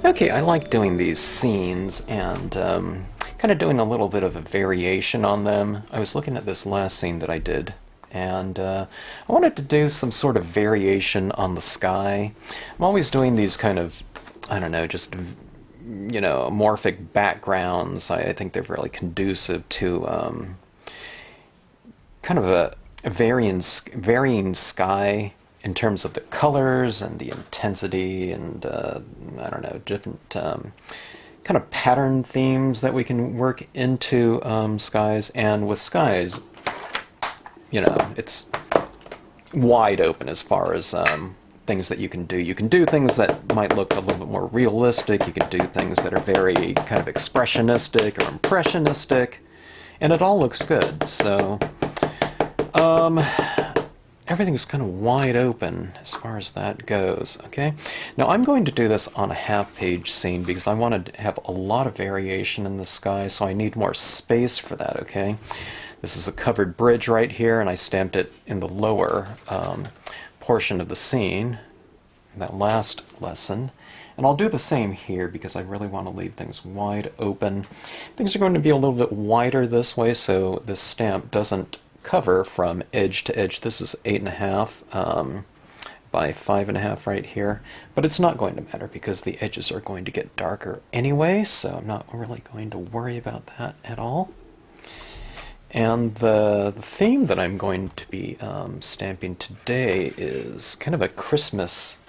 Okay, I like doing these scenes and kind of doing a little bit of a variation on them. I was looking at this last scene that I did, and I wanted to do some sort of variation on the sky. I'm always doing these kind of, I don't know, just, you know, amorphic backgrounds. I think they're really conducive to kind of a varying sky in terms of the colors and the intensity and, I don't know, different kind of pattern themes that we can work into skies. And with skies, you know, it's wide open as far as things that you can do. You can do things that might look a little bit more realistic. You can do things that are very kind of expressionistic or impressionistic, and it all looks good. So, everything's kind of wide open as far as that goes, okay? Now I'm going to do this on a half-page scene because I want to have a lot of variation in the sky, so I need more space for that, okay? This is a covered bridge right here, and I stamped it in the lower portion of the scene, that last lesson. And I'll do the same here because I really want to leave things wide open. Things are going to be a little bit wider this way, so this stamp doesn't cover from edge to edge. This is 8.5 by 5.5 right here, but it's not going to matter because the edges are going to get darker anyway, so I'm not really going to worry about that at all. And the theme that I'm going to be stamping today is kind of a Christmas,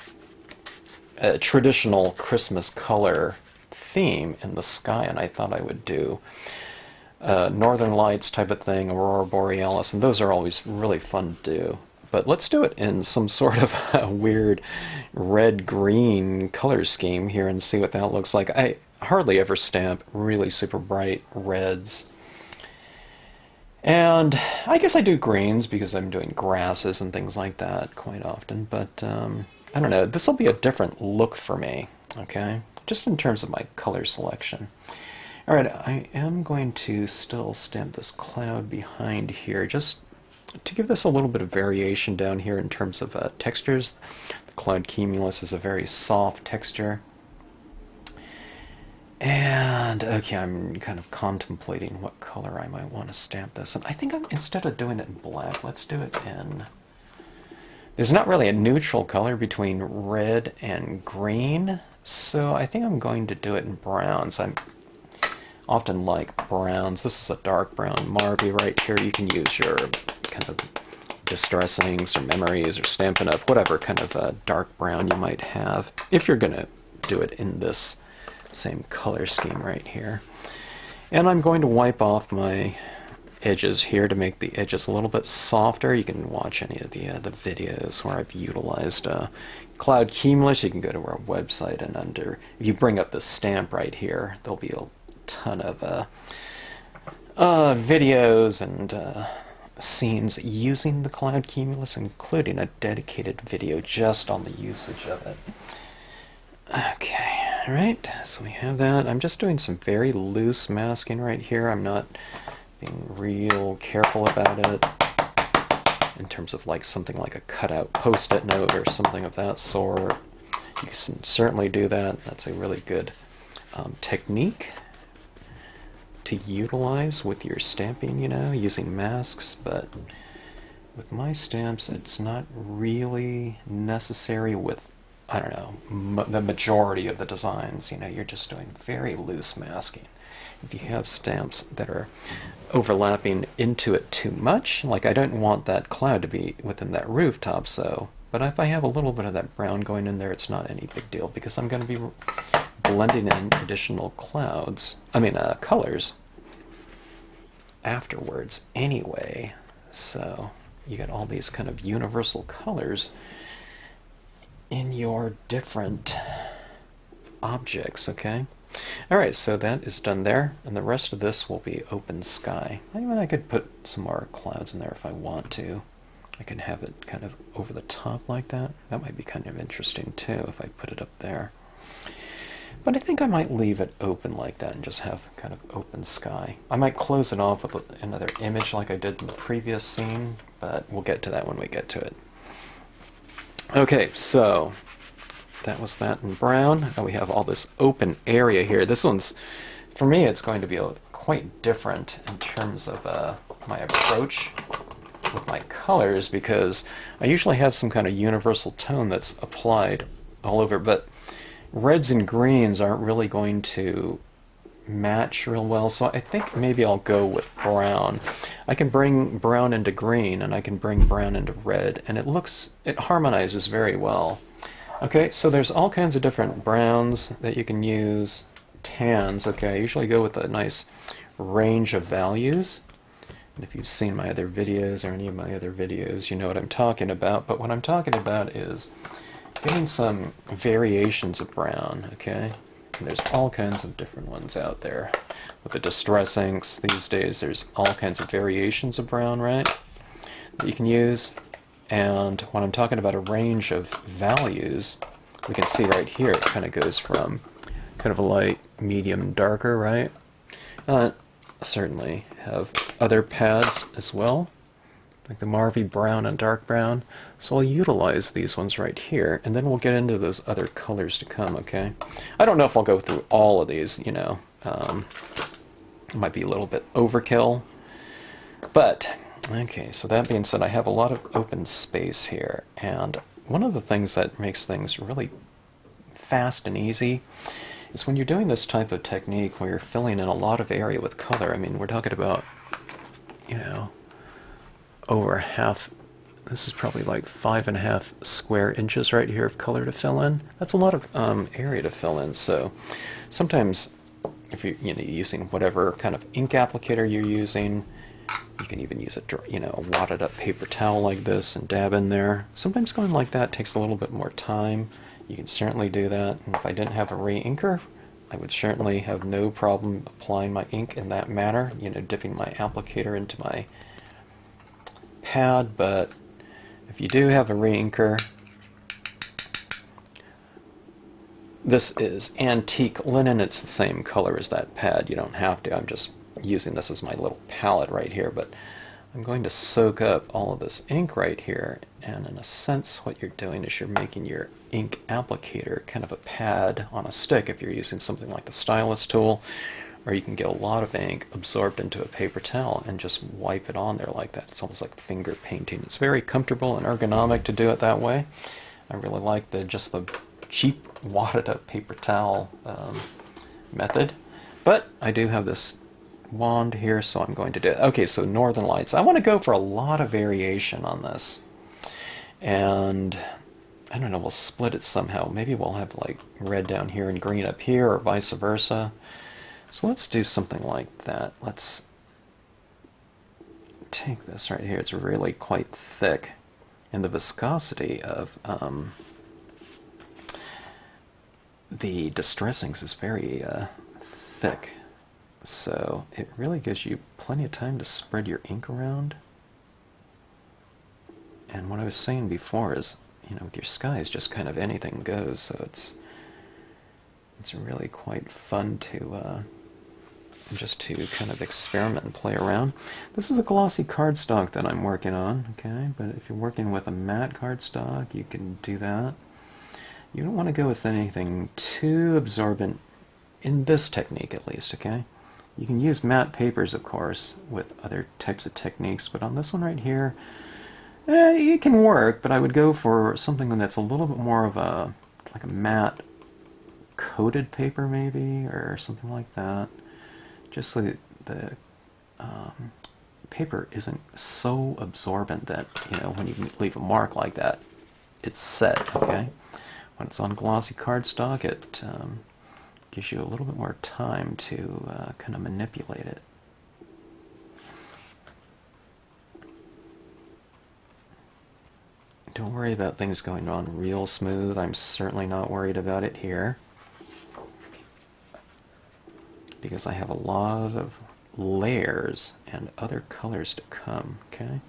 traditional Christmas color theme in the sky, and I thought I would do Northern Lights type of thing, Aurora Borealis, and those are always really fun to do. But let's do it in some sort of weird red-green color scheme here and see what that looks like. I hardly ever stamp really super bright reds. And I guess I do greens because I'm doing grasses and things like that quite often, but I don't know, this will be a different look for me, okay? Just in terms of my color selection. Alright, I am going to still stamp this cloud behind here, just to give this a little bit of variation down here in terms of textures. The cloud cumulus is a very soft texture. And, okay, I'm kind of contemplating what color I might want to stamp this. And I think instead of doing it in black, let's do it in... There's not really a neutral color between red and green, so I think I'm going to do it in browns. I'm often like browns. This is a dark brown Marby right here. You can use your kind of distress inks or memories or Stampin' Up, whatever kind of dark brown you might have, if you're going to do it in this same color scheme right here. And I'm going to wipe off my edges here to make the edges a little bit softer. You can watch any of the videos where I've utilized Cloud Cumulus. You can go to our website, and under, if you bring up the stamp right here, there'll be a ton of videos and scenes using the Cloud Cumulus, including a dedicated video just on the usage of it. Okay, alright, so we have that. I'm just doing some very loose masking right here. I'm not being real careful about it. in terms of like something like a cutout post-it note or something of that sort. You can certainly do that. That's a really good technique to utilize with your stamping, you know, using masks, but with my stamps, it's not really necessary with, I don't know, the majority of the designs. You know, you're just doing very loose masking. If you have stamps that are overlapping into it too much, like I don't want that cloud to be within that rooftop, so, but if I have a little bit of that brown going in there, it's not any big deal because I'm going to be blending in additional colors afterwards anyway. So you get all these kind of universal colors in your different objects, okay? Alright, so that is done there, and the rest of this will be open sky. I could put some more clouds in there if I want to. I can have it kind of over the top like that. That might be kind of interesting too if I put it up there. But I think I might leave it open like that and just have kind of open sky. I might close it off with another image like I did in the previous scene, but we'll get to that when we get to it. Okay, so that was that in brown. Now we have all this open area here. This one's, for me, it's going to be quite different in terms of my approach with my colors, because I usually have some kind of universal tone that's applied all over, but reds and greens aren't really going to match real well, so I think maybe I'll go with brown. I can bring brown into green, and I can bring brown into red, and it harmonizes very well. Okay, so there's all kinds of different browns that you can use. Tans, okay, I usually go with a nice range of values. And if you've seen my other videos or any of my other videos, you know what I'm talking about. But what I'm talking about is getting some variations of brown, okay? And there's all kinds of different ones out there. With the distress inks these days, there's all kinds of variations of brown, right? That you can use. And when I'm talking about a range of values, we can see right here it kind of goes from kind of a light, medium, darker, right? Certainly have other pads as well, like the Marvy brown and dark brown. So I'll utilize these ones right here, and then we'll get into those other colors to come, okay? I don't know if I'll go through all of these, you know. It might be a little bit overkill. But, okay, so that being said, I have a lot of open space here, and one of the things that makes things really fast and easy is when you're doing this type of technique where you're filling in a lot of area with color. I mean, we're talking about, you know, over half, this is probably like 5.5 square inches right here of color to fill in. That's a lot of area to fill in. So sometimes if you're using whatever kind of ink applicator you're using, you can even use a wadded up paper towel like this and dab in there. Sometimes going like that takes a little bit more time. You can certainly do that, and if I didn't have a re-inker, I would certainly have no problem applying my ink in that manner, dipping my applicator into my pad. But if you do have a re-inker, this is antique linen. It's the same color as that pad. You don't have to. I'm just using this as my little palette right here, but I'm going to soak up all of this ink right here, and in a sense what you're doing is you're making your ink applicator kind of a pad on a stick if you're using something like the stylus tool, or you can get a lot of ink absorbed into a paper towel and just wipe it on there like that. It's almost like finger painting. It's very comfortable and ergonomic to do it that way. I really like just the cheap wadded up paper towel method, but I do have this wand here, so I'm going to do it. Okay, so Northern Lights. I want to go for a lot of variation on this, and I don't know, we'll split it somehow. Maybe we'll have like red down here and green up here, or vice versa. So let's do something like that. Let's take this right here. It's really quite thick, and the viscosity of the distress inks is very thick. So it really gives you plenty of time to spread your ink around. And what I was saying before is, with your skies, just kind of anything goes. So it's really quite fun to just to kind of experiment and play around. This is a glossy cardstock that I'm working on, okay? But if you're working with a matte cardstock, you can do that. You don't want to go with anything too absorbent in this technique, at least, okay? You can use matte papers, of course, with other types of techniques, but on this one right here, it can work, but I would go for something that's a little bit more of a, like a matte coated paper maybe, or something like that. Just so the paper isn't so absorbent that, you know, when you leave a mark like that, it's set, okay? When it's on glossy cardstock, it gives you a little bit more time to kind of manipulate it. Don't worry about things going on real smooth. I'm certainly not worried about it here, because I have a lot of layers and other colors to come, okay?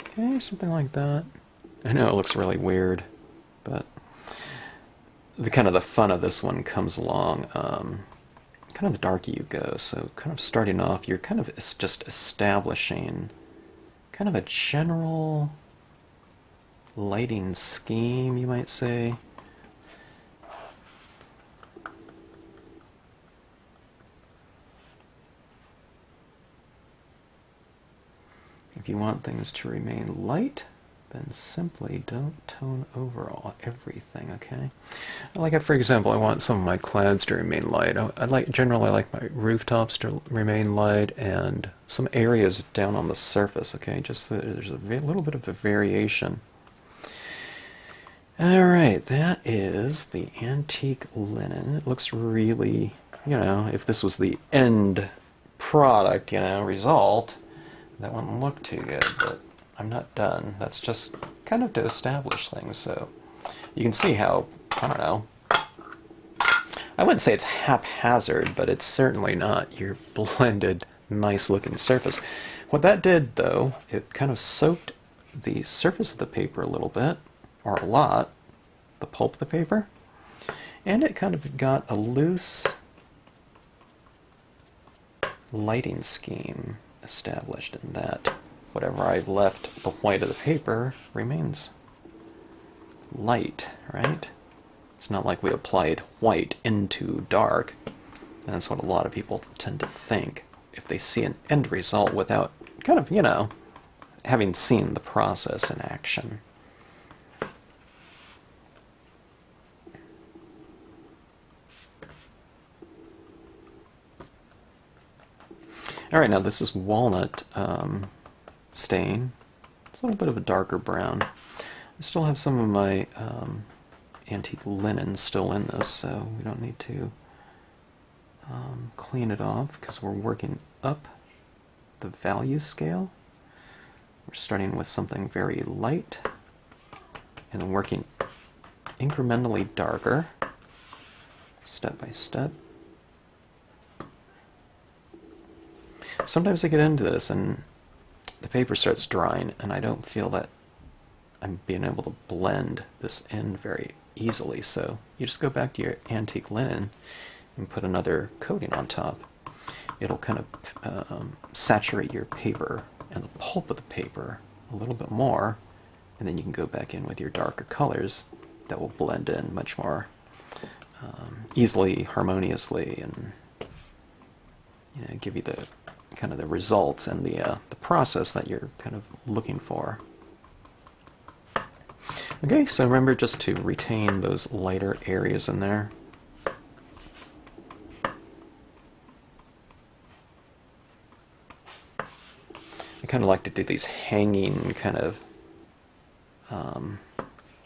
Okay, something like that. I know it looks really weird, but the kind of the fun of this one comes along kind of the darker you go. So kind of starting off, you're kind of just establishing kind of a general lighting scheme, you might say. If you want things to remain light, then simply don't tone over everything, okay? Like, for example, I want some of my clouds to remain light. Generally I like my rooftops to remain light, and some areas down on the surface, okay? Just there's a little bit of a variation. Alright, that is the antique linen. It looks really, you know, if this was the end product, you know, result, that wouldn't look too good, but I'm not done. That's just kind of to establish things, so you can see how, I don't know, I wouldn't say it's haphazard, but it's certainly not your blended, nice-looking surface. What that did, though, it kind of soaked the surface of the paper a little bit, or a lot, the pulp of the paper, and it kind of got a loose lighting scheme established in that whatever I've left the white of the paper remains light, right? It's not like we applied white into dark. That's what a lot of people tend to think if they see an end result without kind of, you know, having seen the process in action. Alright, now this is walnut stain. It's a little bit of a darker brown. I still have some of my antique linen still in this, so we don't need to clean it off because we're working up the value scale. We're starting with something very light and then working incrementally darker, step by step. Sometimes I get into this and the paper starts drying and I don't feel that I'm being able to blend this in very easily, so you just go back to your antique linen and put another coating on top. It'll kind of saturate your paper and the pulp of the paper a little bit more, and then you can go back in with your darker colors that will blend in much more easily, harmoniously, and, you know, give you the kind of the results and the process that you're kind of looking for. Okay, so remember just to retain those lighter areas in there. I kind of like to do these hanging kind of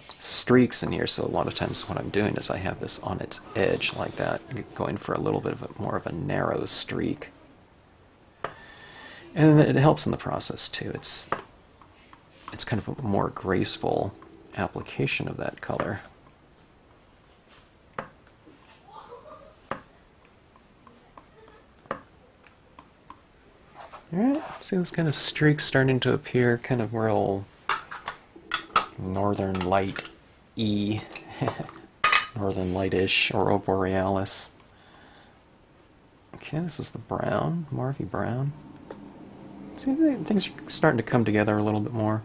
streaks in here, so a lot of times what I'm doing is I have this on its edge like that, going for a little bit of more of a narrow streak. And it helps in the process too. It's kind of a more graceful application of that color. Alright, see those kind of streaks starting to appear, kind of real northern light-y. Northern Light-ish, Aurora Borealis. Okay, this is the brown, Morphe brown. See, things are starting to come together a little bit more.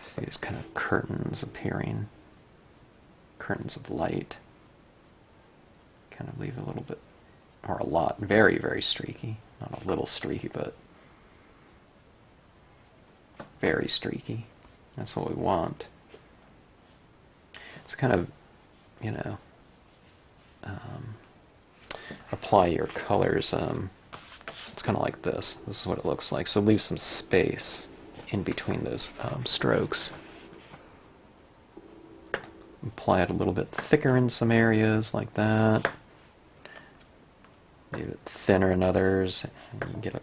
See these kind of curtains appearing, curtains of light. Kind of leave a little bit, or a lot, very, very streaky. Not a little streaky, but very streaky. That's what we want. It's kind of, you know, apply your colors. It's kind of like this. This is what it looks like. So leave some space in between those strokes. Apply it a little bit thicker in some areas, like that. Maybe a bit thinner in others, and you get a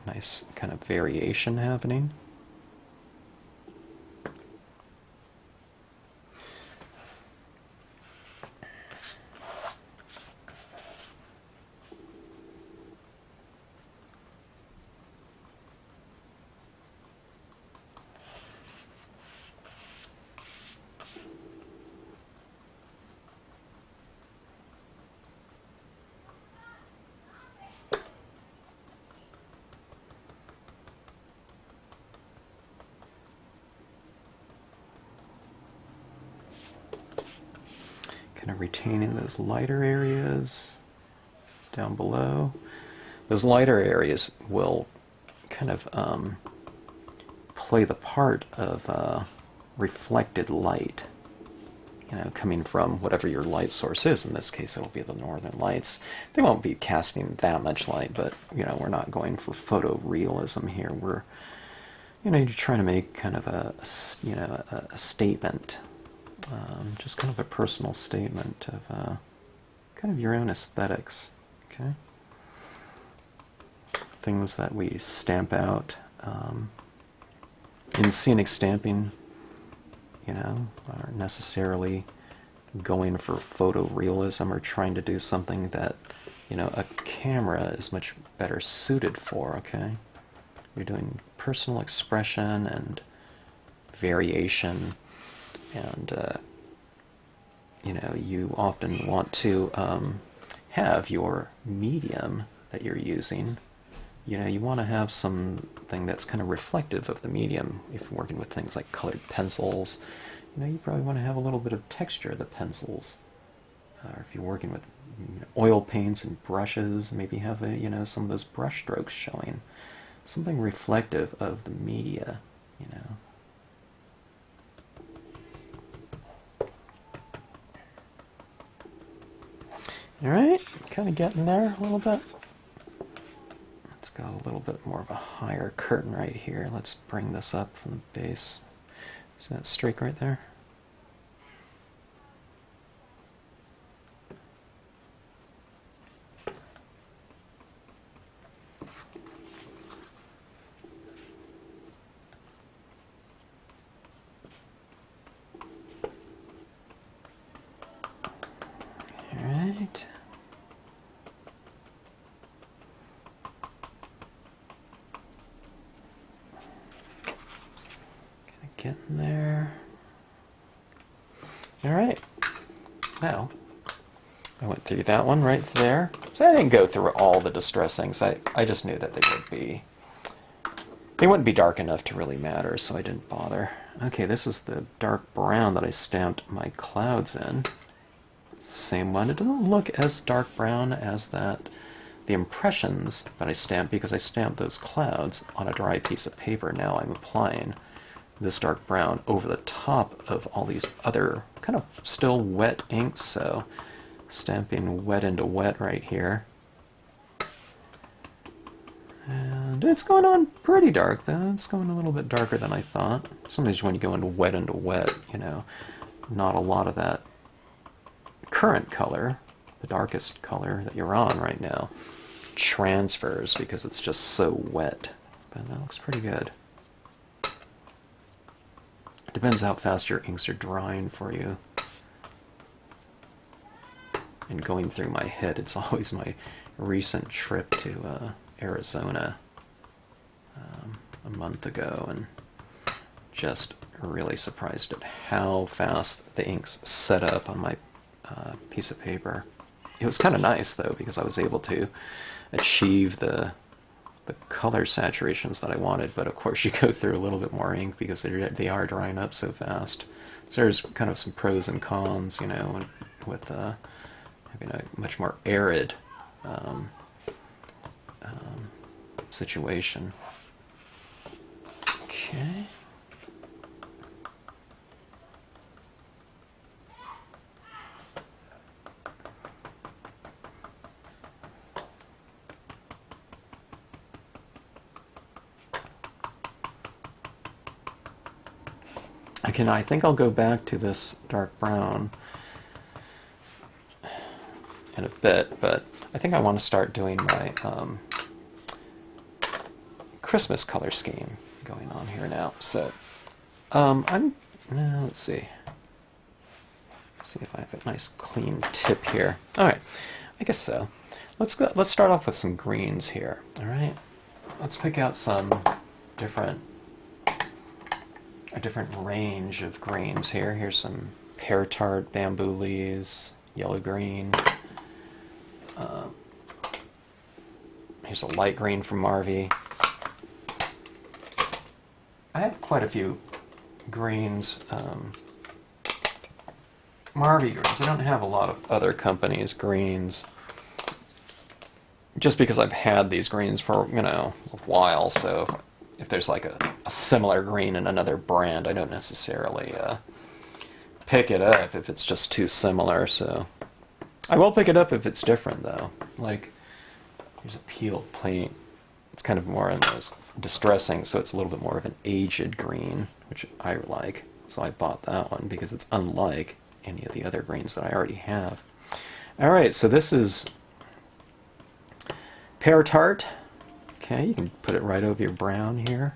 nice kind of variation happening. Kind of retaining those lighter areas down below. Those lighter areas will kind of play the part of reflected light, you know, coming from whatever your light source is. In this case, it'll be the northern lights. They won't be casting that much light, but, you know, we're not going for photorealism here. We're, you know, you're trying to make kind of a statement. Just kind of a personal statement of kind of your own aesthetics, okay? Things that we stamp out in scenic stamping, you know, aren't necessarily going for photorealism or trying to do something that, you know, a camera is much better suited for, okay? You're doing personal expression and variation. And, you know, you often want to have your medium that you're using, you know, you want to have something that's kind of reflective of the medium. If you're working with things like colored pencils, you know, you probably want to have a little bit of texture of the pencils. Or if you're working with oil paints and brushes, maybe have a, you know, some of those brush strokes showing. Something reflective of the media, you know. Alright, kind of getting there a little bit. Let's go a little bit more of a higher curtain right here. Let's bring this up from the base. Is that streak right there? Alright. Getting there. Alright. Now, I went through that one right there. So I didn't go through all the distress things. I just knew that they wouldn't be dark enough to really matter, so I didn't bother. Okay, this is the dark brown that I stamped my clouds in. It's the same one. It doesn't look as dark brown as the impressions that I stamped, because I stamped those clouds on a dry piece of paper. Now I'm applying this dark brown over the top of all these other kind of still wet inks, so stamping wet into wet right here. And it's going on pretty dark, though. It's going a little bit darker than I thought. Sometimes when you go into wet, you know, not a lot of that current color, the darkest color that you're on right now, transfers because it's just so wet. But that looks pretty good. Depends how fast your inks are drying for you. And going through my head, it's always my recent trip to Arizona a month ago, and just really surprised at how fast the inks set up on my piece of paper. It was kind of nice though, because I was able to achieve the color saturations that I wanted, but of course you go through a little bit more ink because they are drying up so fast. So there's kind of some pros and cons, you know, with having a much more arid situation. Okay. I think I'll go back to this dark brown in a bit, but I think I want to start doing my Christmas color scheme going on here now. So let's see. See if I have a nice clean tip here. All right, I guess so. Let's start off with some greens here. All right, let's pick out some a different range of greens here. Here's some pear tart, bamboo leaves, yellow green. Here's a light green from Marvy. I have quite a few greens, Marvy greens. I don't have a lot of other companies' greens, just because I've had these greens for, you know, a while, so if there's like a similar green in another brand, I don't necessarily pick it up if it's just too similar. So I will pick it up if it's different, though. Like, here's a peeled paint. It's kind of more in those distressing, so it's a little bit more of an aged green, which I like. So I bought that one because it's unlike any of the other greens that I already have. All right, so this is pear tart. Okay, you can put it right over your brown here.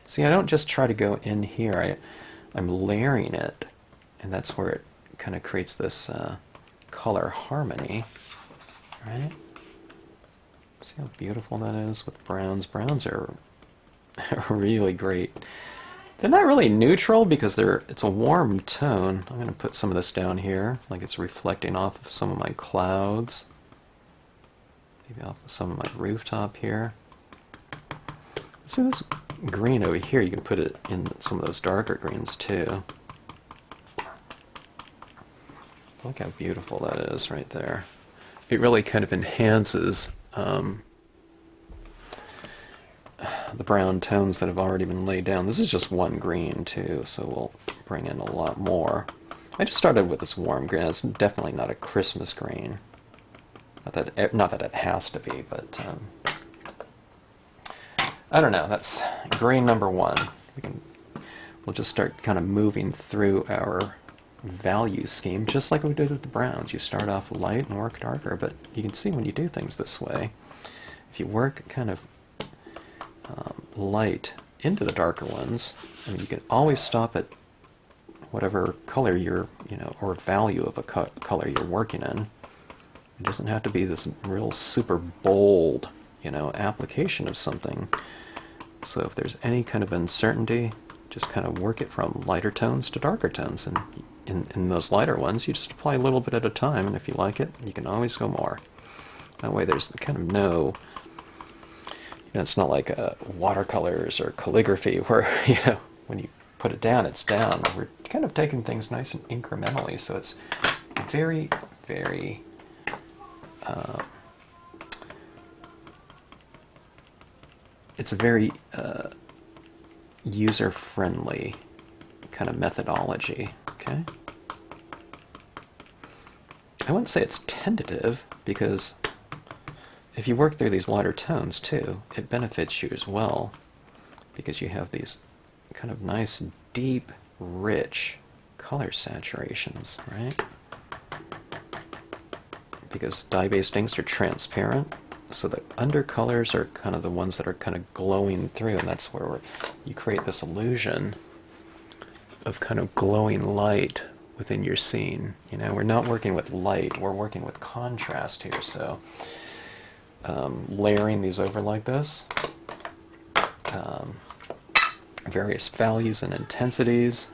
See, I don't just try to go in here. I'm layering it, and that's where it kind of creates this color harmony, right? See how beautiful that is with browns. Browns are really great. They're not really neutral because it's a warm tone. I'm going to put some of this down here, like it's reflecting off of some of my clouds. Maybe off of some of my rooftop here. See this green over here, you can put it in some of those darker greens too. Look how beautiful that is right there. It really kind of enhances the brown tones that have already been laid down. This is just one green too, so we'll bring in a lot more. I just started with this warm green. It's definitely not a Christmas green. Not that it has to be, but I don't know. That's green number one. We'll just start kind of moving through our value scheme, just like we did with the browns. You start off light and work darker, but you can see when you do things this way, if you work kind of light into the darker ones, I mean, you can always stop at whatever color you're, or value of a color you're working in. It doesn't have to be this real super bold, application of something. So if there's any kind of uncertainty, just kind of work it from lighter tones to darker tones. And in those lighter ones, you just apply a little bit at a time, and if you like it, you can always go more. That way there's kind of no, it's not like watercolors or calligraphy where, when you put it down, it's down. We're kind of taking things nice and incrementally, so it's very, very it's a very user-friendly kind of methodology, okay? I wouldn't say it's tentative, because if you work through these lighter tones too, it benefits you as well, because you have these kind of nice, deep, rich color saturations, right? Because dye-based inks are transparent, so the undercolors are kind of the ones that are kind of glowing through, and that's where you create this illusion of kind of glowing light within your scene. We're not working with light, we're working with contrast here, so layering these over like this. Various values and intensities.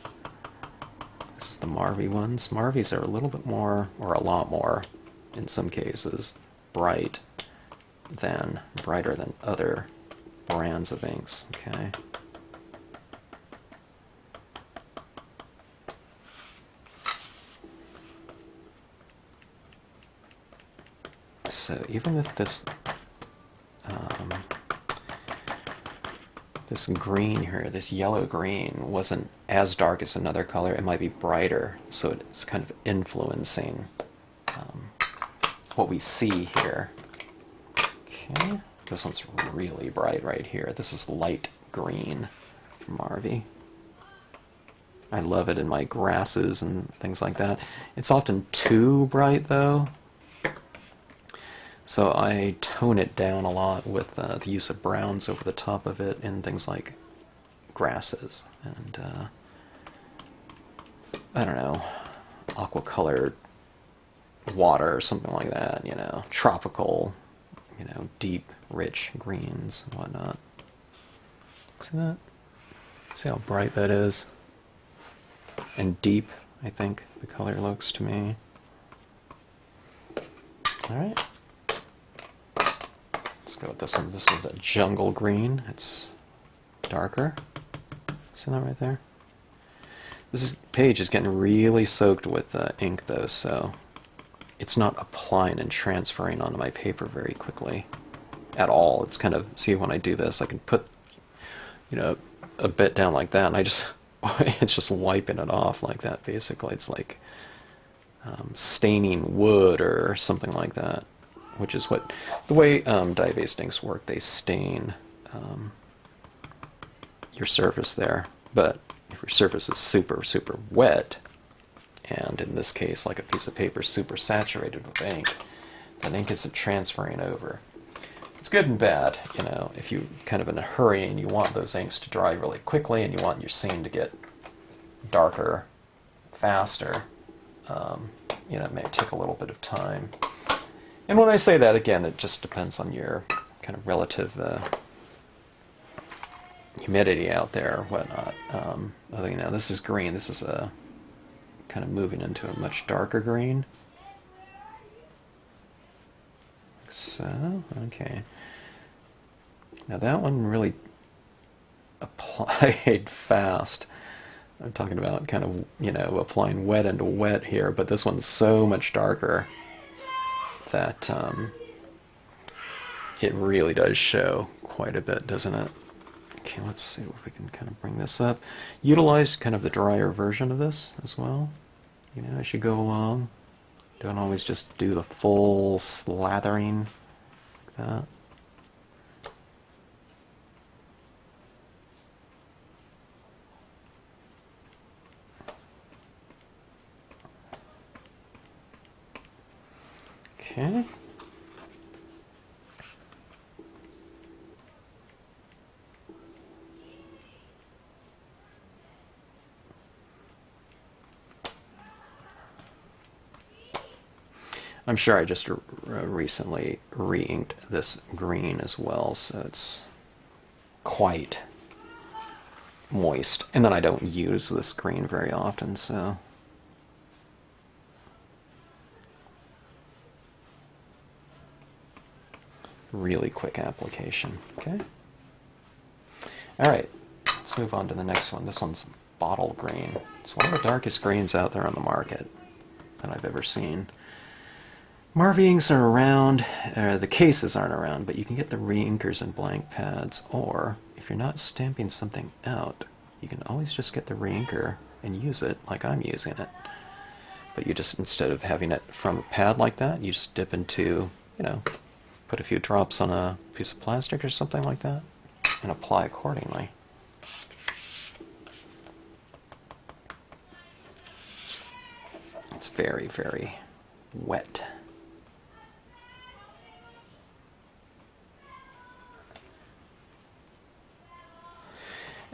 This is the Marvy ones. Marvies are a little bit more, or a lot more, in some cases, brighter than other brands of inks. Okay. So even if this this green here, this yellow green, wasn't as dark as another color, it might be brighter, so it's kind of influencing what we see here. Okay, this one's really bright right here. This is light green from Marvy. I love it in my grasses and things like that. It's often too bright though, so I tone it down a lot with the use of browns over the top of it in things like grasses and I don't know, aqua-colored water or something like that, you know, tropical, you know, deep, rich greens and whatnot. See that? See how bright that is? And deep, I think the color looks to me. Alright. Let's go with this one. This is a jungle green. It's darker. See that right there? This page is getting really soaked with ink though, so it's not applying and transferring onto my paper very quickly at all. It's kind of, see, when I do this, I can put, you know, a bit down like that, and I just, it's just wiping it off like that, basically. It's like staining wood or something like that, which is what, the way dye-based inks work, they stain your surface there, but if your surface is super, super wet, and in this case, like a piece of paper super saturated with ink, then ink isn't transferring over. It's good and bad, you know, if you're kind of in a hurry and you want those inks to dry really quickly and you want your scene to get darker faster, you know, it may take a little bit of time. And when I say that, again, it just depends on your kind of relative humidity out there or whatnot. You know, this is green. This is kind of moving into a much darker green. So, okay. Now that one really applied fast. I'm talking about kind of, you know, applying wet into wet here, but this one's so much darker that it really does show quite a bit, doesn't it? Okay, let's see if we can kind of bring this up. Utilize kind of the drier version of this as well, you know, as you go along. Don't always just do the full slathering like that. Okay. I'm sure I just recently re-inked this green as well, so it's quite moist. And then I don't use this green very often, so... really quick application. Okay. Alright, let's move on to the next one. This one's bottle green. It's one of the darkest greens out there on the market that I've ever seen. Marvy inks are around, the cases aren't around, but you can get the re-inkers and blank pads, or if you're not stamping something out, you can always just get the re-inker and use it like I'm using it. But you just, instead of having it from a pad like that, you just dip into, you know, put a few drops on a piece of plastic or something like that, and apply accordingly. It's very, very wet.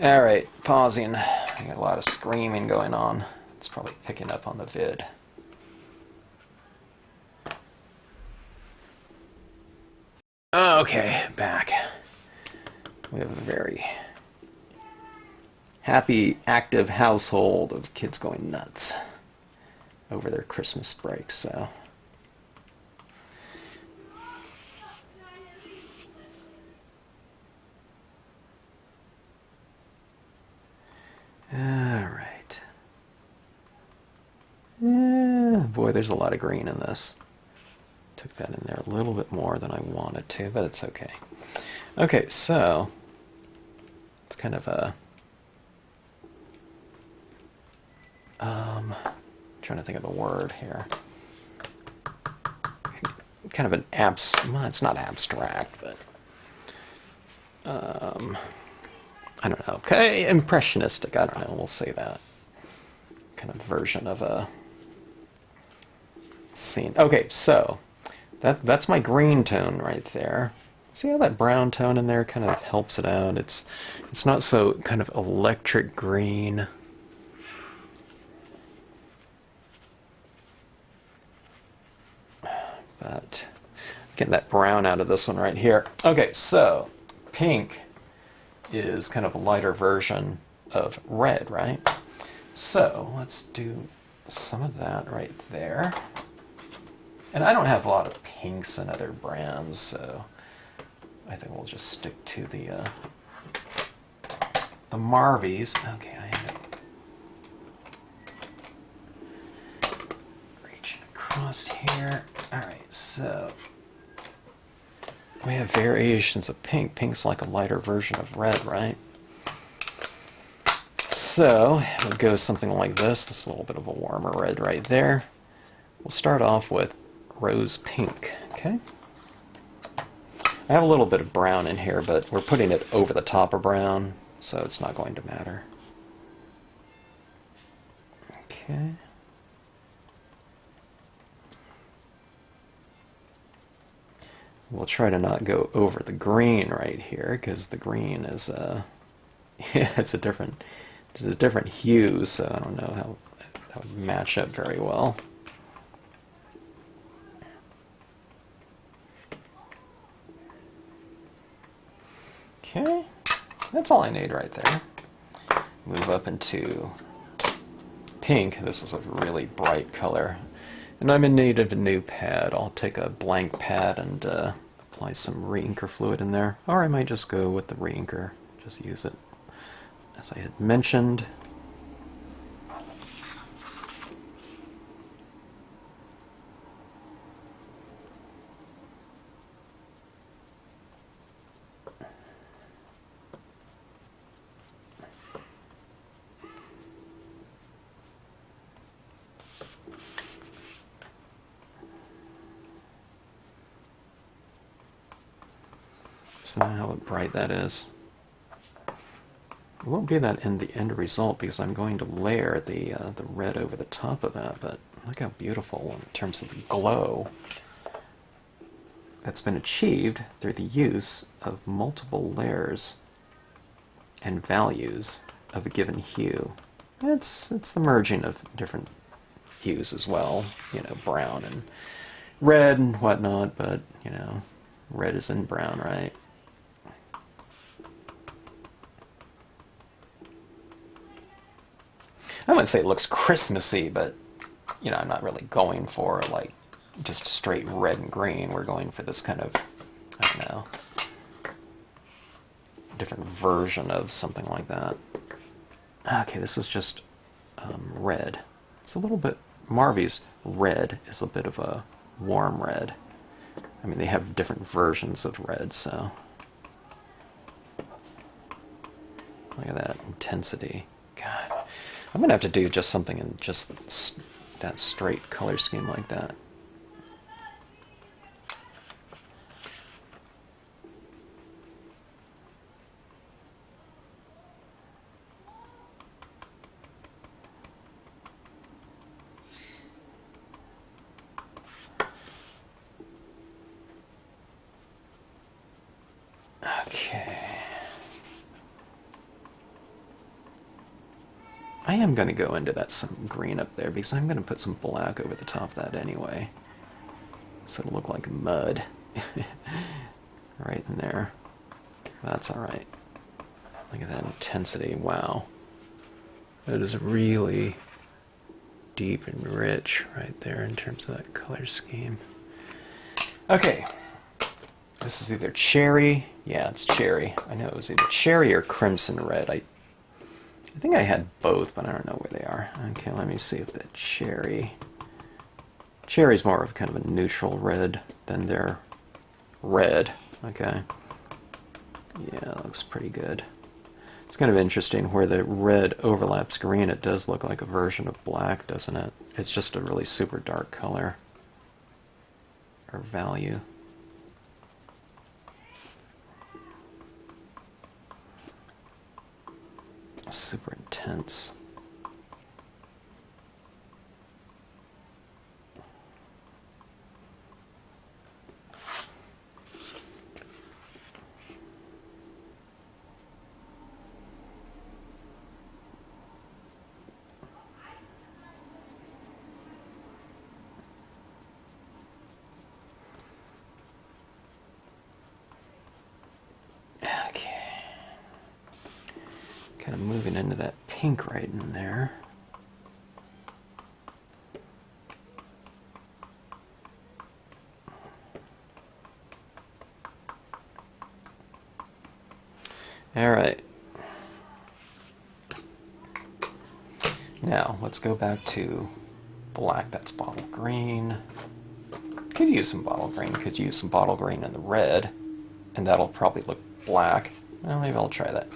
Alright, pausing. I got a lot of screaming going on. It's probably picking up on the vid. Okay, back. We have a very happy, active household of kids going nuts over their Christmas break, so. Alright. Boy, there's a lot of green in this. Took that in there a little bit more than I wanted to, but it's okay. Okay, so it's kind of a trying to think of the word here. Kind of an well, it's not abstract, but I don't know. Okay, impressionistic. I don't know. We'll say that kind of version of a scene. Okay, so that's my green tone right there. See how that brown tone in there kind of helps it out? It's not so kind of electric green. But getting that brown out of this one right here. Okay, so pink is kind of a lighter version of red, right? So let's do some of that right there. And I don't have a lot of pinks in other brands, so I think we'll just stick to the Marvies. Okay, I end up reaching across here. Alright, so we have variations of pink. Pink's like a lighter version of red, right? So we'll go something like this. This is a little bit of a warmer red right there. We'll start off with rose pink, okay? I have a little bit of brown in here, but we're putting it over the top of brown, so it's not going to matter. Okay. We'll try to not go over the green right here, because the green is yeah, it's a different hue, so I don't know how that would match up very well. Okay, that's all I need right there. Move up into pink. This is a really bright color. And I'm in need of a new pad. I'll take a blank pad and apply some reinker fluid in there. Or I might just go with the reinker. Just use it as I had mentioned. So how bright that is. It won't be that in the end result because I'm going to layer the red over the top of that, but look how beautiful in terms of the glow that's been achieved through the use of multiple layers and values of a given hue. It's the merging of different hues as well, you know, brown and red and whatnot, but, you know, red is in brown, right? I wouldn't say it looks Christmassy, but, you know, I'm not really going for, like, just straight red and green. We're going for this kind of, I don't know, different version of something like that. Okay, this is just red. It's a little bit, Marvy's red is a bit of a warm red. I mean, they have different versions of red, so. Look at that intensity. God. I'm going to have to do just something in just that straight color scheme like that. Okay. I am going to go into that some green up there because I'm going to put some black over the top of that anyway. So it'll look like mud. right in there. That's all right. Look at that intensity. Wow. That is really deep and rich right there in terms of that color scheme. Okay. This is either cherry. Yeah, it's cherry. I know it was either cherry or crimson red. I think I had both, but I don't know where they are. Okay, let me see if the cherry... Cherry's more of kind of a neutral red than their red. Okay. Yeah, that looks pretty good. It's kind of interesting where the red overlaps green. It does look like a version of black, doesn't it? It's just a really super dark color or value. Super intense. Kind of moving into that pink right in there. All right. Now, let's go back to black. That's bottle green. Could use some bottle green. Could use some bottle green in the red. And that'll probably look black. Well, maybe I'll try that.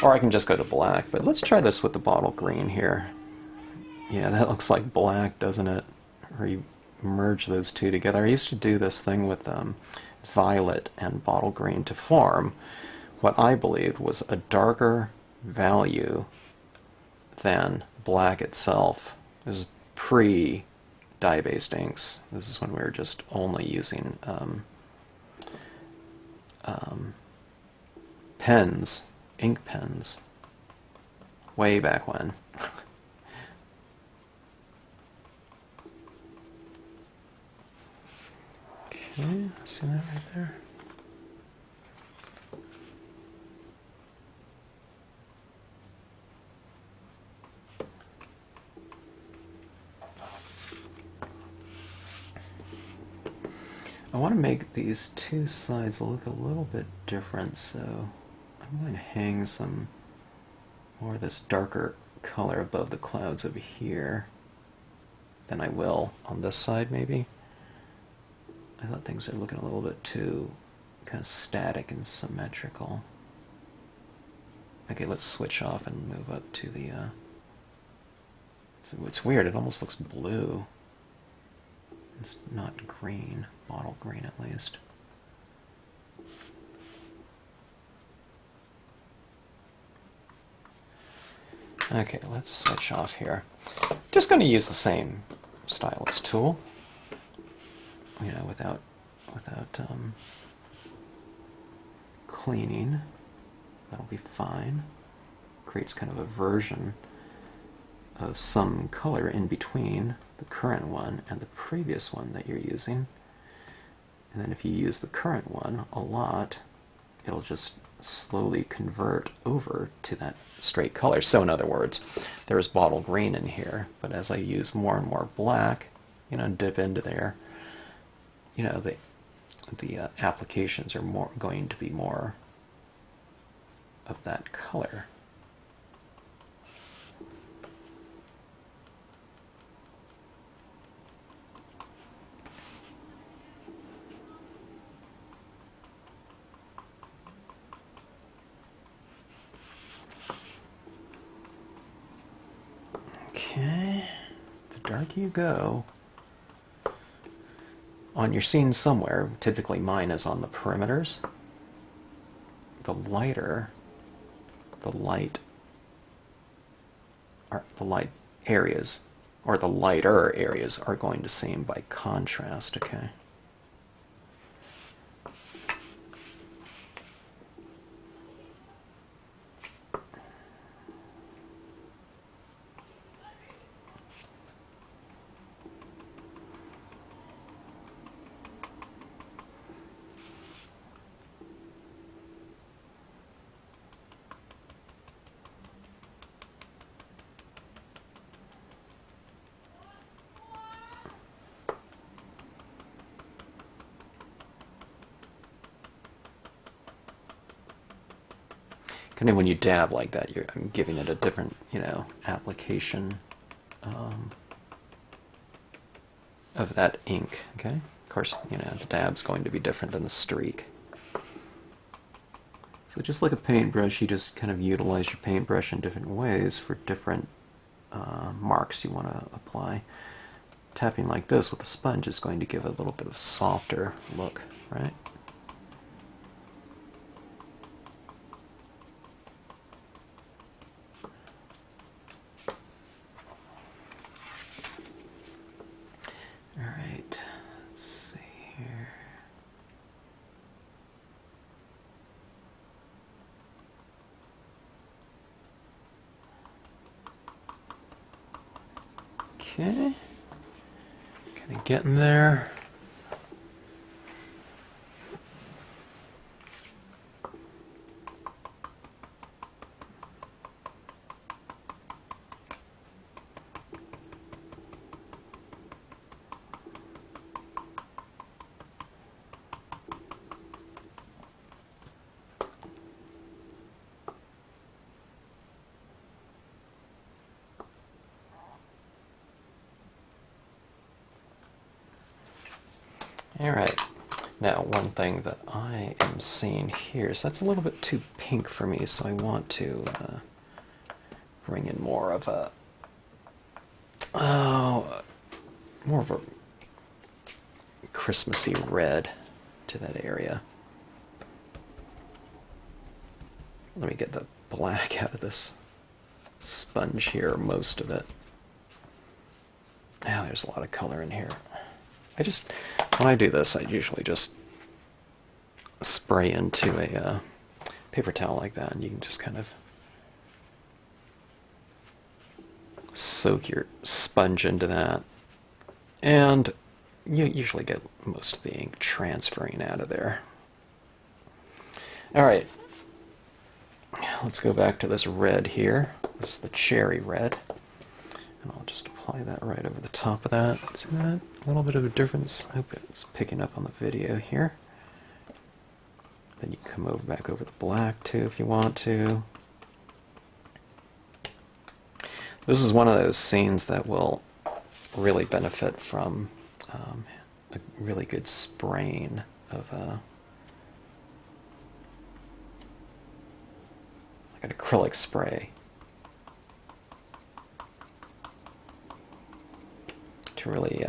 Or I can just go to black. But let's try this with the bottle green here. Yeah, that looks like black, doesn't it? Or you merge those two together. I used to do this thing with violet and bottle green to form what I believed was a darker value than black itself. This is pre-dye-based inks. This is when we were just only using pens, ink pens, way back when. Okay, see that right there? I want to make these two sides look a little bit different, so I'm going to hang some more of this darker color above the clouds over here than I will on this side, maybe. I thought things are looking a little bit too kind of static and symmetrical. Okay, let's switch off and move up to the... So it's weird, it almost looks blue. It's not green, bottle green at least. Okay, let's switch off here. Just going to use the same stylus tool, you know, without cleaning. That'll be fine. Creates kind of a version of some color in between the current one and the previous one that you're using. And then if you use the current one a lot, it'll just slowly convert over to that straight color. So in other words, there's bottle green in here, but as I use more and more black, you know, dip into there, you know, the applications are going to be more of that color. Okay, the darker you go on your scene somewhere, typically mine is on the perimeters, the lighter the light areas, or the lighter areas, are going to seem by contrast, okay? kind of when you dab like that, you're giving it a different, you know, application of that ink. Okay, of course, you know, the dab's going to be different than the streak. So just like a paintbrush, you just kind of utilize your paintbrush in different ways for different marks you want to apply. Tapping like this with a sponge is going to give it a little bit of a softer look, right? All right, let's see here. Okay, kind of getting there. All right, now one thing that I am seeing here is that's a little bit too pink for me, so I want to bring in more of a, more of a Christmassy red to that area. Let me get the black out of this sponge here, most of it. Oh, there's a lot of color in here. When I do this, I usually just spray into a paper towel like that, and you can just kind of soak your sponge into that. And you usually get most of the ink transferring out of there. All right, let's go back to this red here. This is the cherry red. And I'll just apply that right over the top of that. See that? A little bit of a difference. I hope it's picking up on the video here. Then you can come over back over the black too if you want to. This is one of those scenes that will really benefit from a really good spraying of like an acrylic spray to really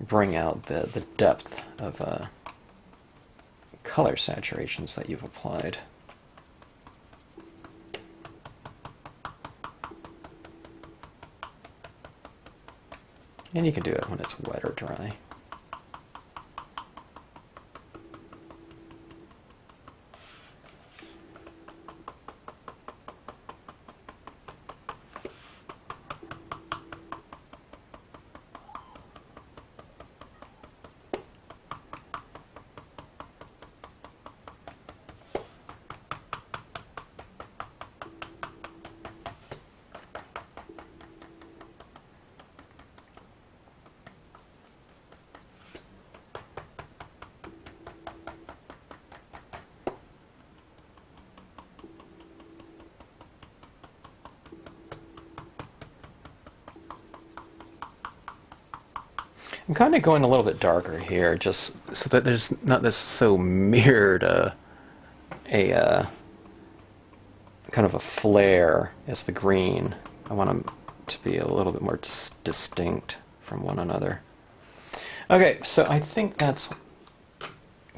bring out the depth of color saturations that you've applied. And you can do it when it's wet or dry. I'm kind of going a little bit darker here, just so that there's not this so mirrored a kind of a flare as the green. I want them to be a little bit more distinct from one another. Okay, so I think that's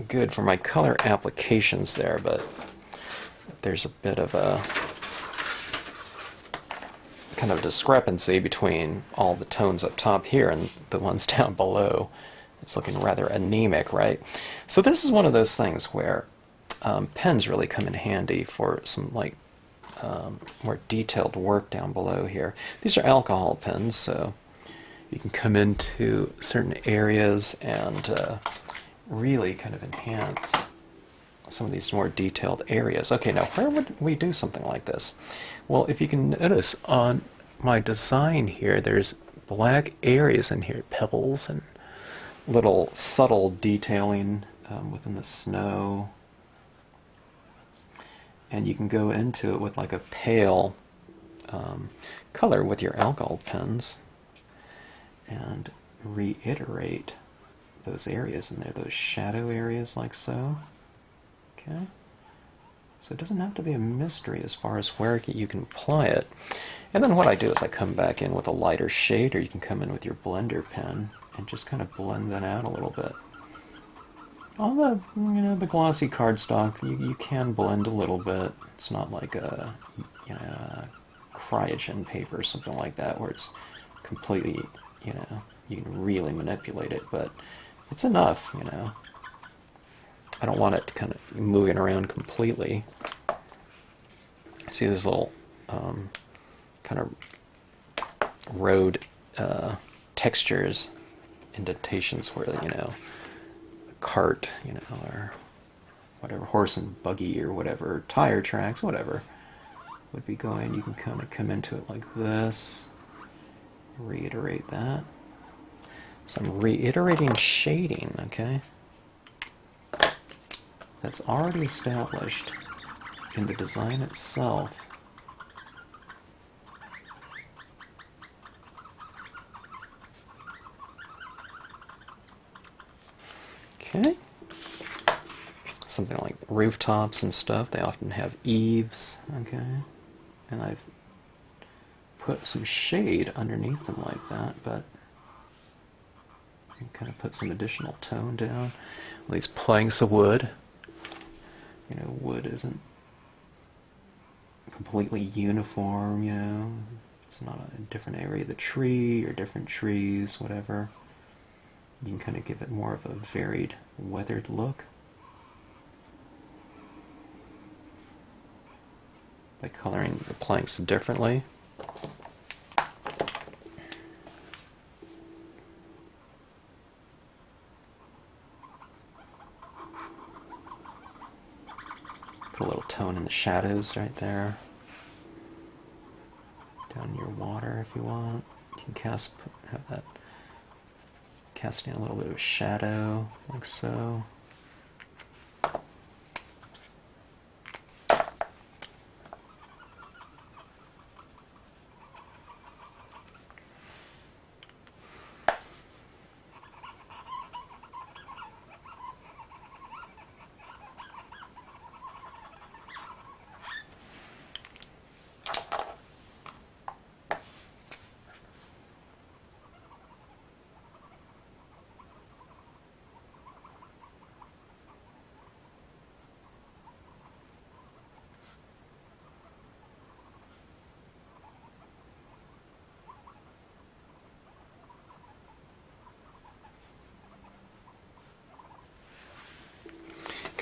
good for my color applications there, but there's a bit of a kind of discrepancy between all the tones up top here and the ones down below. It's looking rather anemic, right? So this is one of those things where pens really come in handy for some like more detailed work down below here. These are alcohol pens, so you can come into certain areas and really kind of enhance some of these more detailed areas. Okay, now where would we do something like this? Well, if you can notice on my design here, there's black areas in here, pebbles and little subtle detailing within the snow. and you can go into it with like a pale color with your alcohol pens and reiterate those areas in there, those shadow areas like so. Okay. So it doesn't have to be a mystery as far as where you can apply it. And then what I do is I come back in with a lighter shade, or you can come in with your blender pen and just kind of blend that out a little bit. All the, the glossy cardstock, you can blend a little bit. It's not like a, cryogen paper or something like that where it's completely, you can really manipulate it, but it's enough, I don't want it to kind of moving around completely. See these little kind of road textures, indentations where, a cart, or whatever, horse and buggy or whatever, tire tracks, whatever, would be going. You can kind of come into it like this, reiterate that. So I'm reiterating shading, okay? That's already established in the design itself. Okay. Something like rooftops and stuff, they often have eaves, okay? And I've put some shade underneath them like that, but you kind of put some additional tone down. These planks of wood. Wood isn't completely uniform, It's not a different area of the tree or different trees, whatever. You can kind of give it more of a varied, weathered look by coloring the planks differently. Put a little tone in the shadows right there. Down your water if you want. You can have that casting a little bit of shadow, like so.